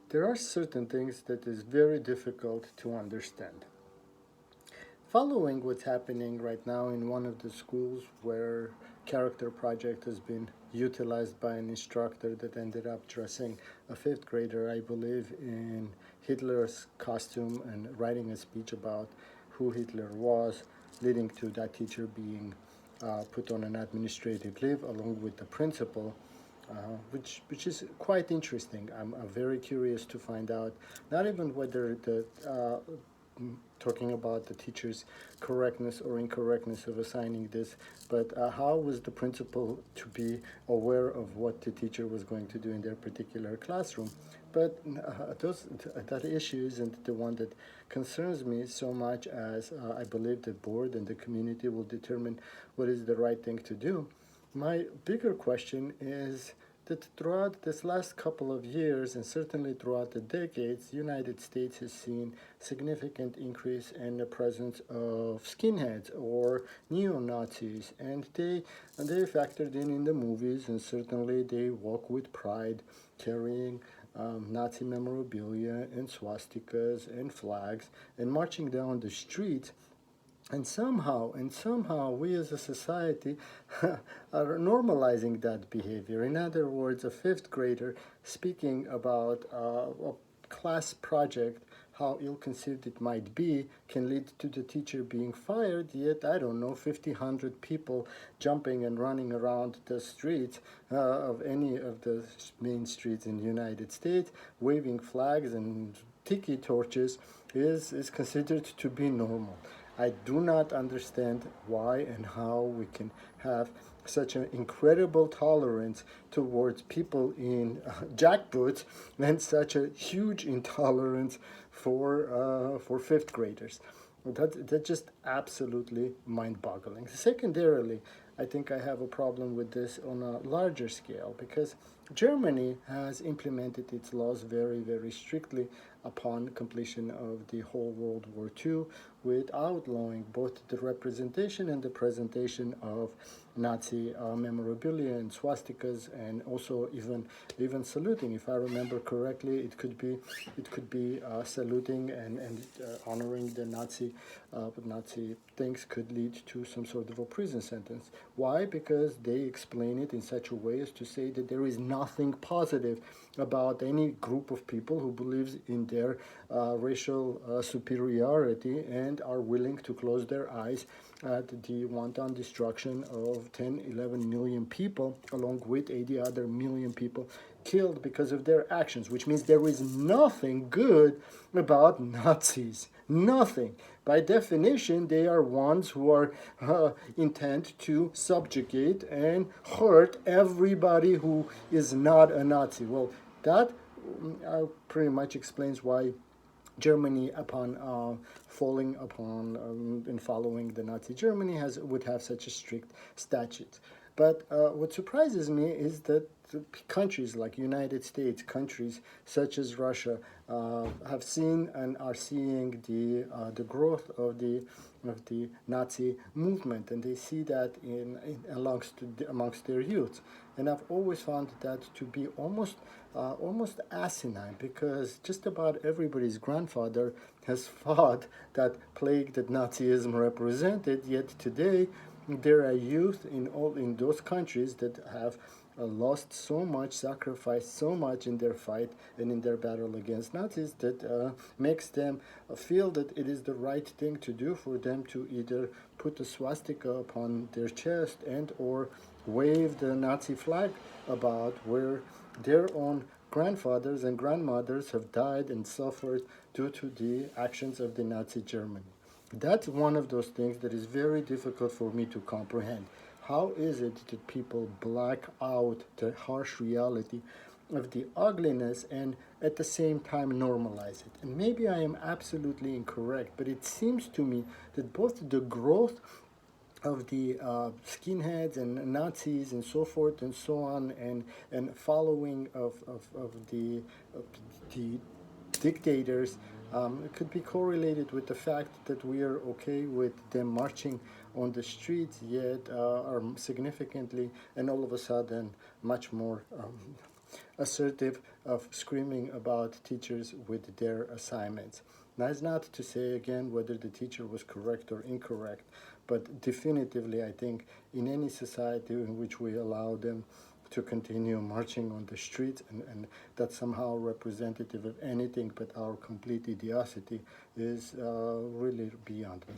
There are certain things that is very difficult to understand. Following what's happening right now in one of the schools where character project has been utilized by an instructor that ended up dressing a fifth grader, I believe, in Hitler's costume and writing a speech about who Hitler was, leading to that teacher being put on an administrative leave along with the principal. Which is quite interesting. I'm very curious to find out not even whether the talking about the teacher's correctness or incorrectness of assigning this, but how was the principal to be aware of what the teacher was going to do in their particular classroom? But that issue isn't the one that concerns me so much as I believe the board and the community will determine what is the right thing to do. My bigger question is that throughout this last couple of years, and certainly throughout the decades, the United States has seen significant increase in the presence of skinheads or neo-Nazis, and they factored in the movies, and certainly they walk with pride, carrying Nazi memorabilia and swastikas and flags, and marching down the street. And somehow, we as a society are normalizing that behavior. In other words, a fifth grader speaking about a class project, how ill-conceived it might be, can lead to the teacher being fired, yet, I don't know, 50, 100 people jumping and running around the streets of any of the main streets in the United States, waving flags and tiki torches is considered to be normal. I do not understand why and how we can have such an incredible tolerance towards people in jackboots and such a huge intolerance for fifth graders. That's just absolutely mind-boggling. Secondarily, I think I have a problem with this on a larger scale because Germany has implemented its laws very, very strictly upon completion of the whole World War II, with outlawing both the representation and the presentation of Nazi memorabilia and swastikas, and also even saluting. If I remember correctly, it could be saluting and honoring the Nazi things could lead to some sort of a prison sentence. Why? Because they explain it in such a way as to say that there is nothing positive about any group of people who believes in their racial superiority and are willing to close their eyes at the wanton destruction of 10, 11 million people, along with 80 other million people killed because of their actions, which means there is nothing good about Nazis. Nothing. By definition, they are ones who are intent to subjugate and hurt everybody who is not a Nazi. Well, that pretty much explains why Germany, upon falling upon and following the Nazi Germany, would have such a strict statute. But what surprises me is that countries like United States, countries such as Russia, have seen and are seeing the growth of the Nazi movement, and they see that amongst their youth. And I've always found that to be almost asinine, because just about everybody's grandfather has fought that plague that Nazism represented. Yet today, there are youth in those countries that have lost so much, sacrificed so much in their fight and in their battle against Nazis that makes them feel that it is the right thing to do for them to either put a swastika upon their chest and or wave the Nazi flag about where their own grandfathers and grandmothers have died and suffered due to the actions of the Nazi Germany. That's one of those things that is very difficult for me to comprehend. How is it that people black out the harsh reality of the ugliness and at the same time normalize it? And maybe I am absolutely incorrect, but it seems to me that both the growth of the skinheads and Nazis and so forth and so on, and following of the dictators, it could be correlated with the fact that we are okay with them marching on the streets, yet are significantly and all of a sudden much more assertive of screaming about teachers with their assignments. That's not to say again whether the teacher was correct or incorrect, but definitively I think in any society in which we allow them to continue marching on the streets, and that's somehow representative of anything but our complete idiocy, is really beyond me.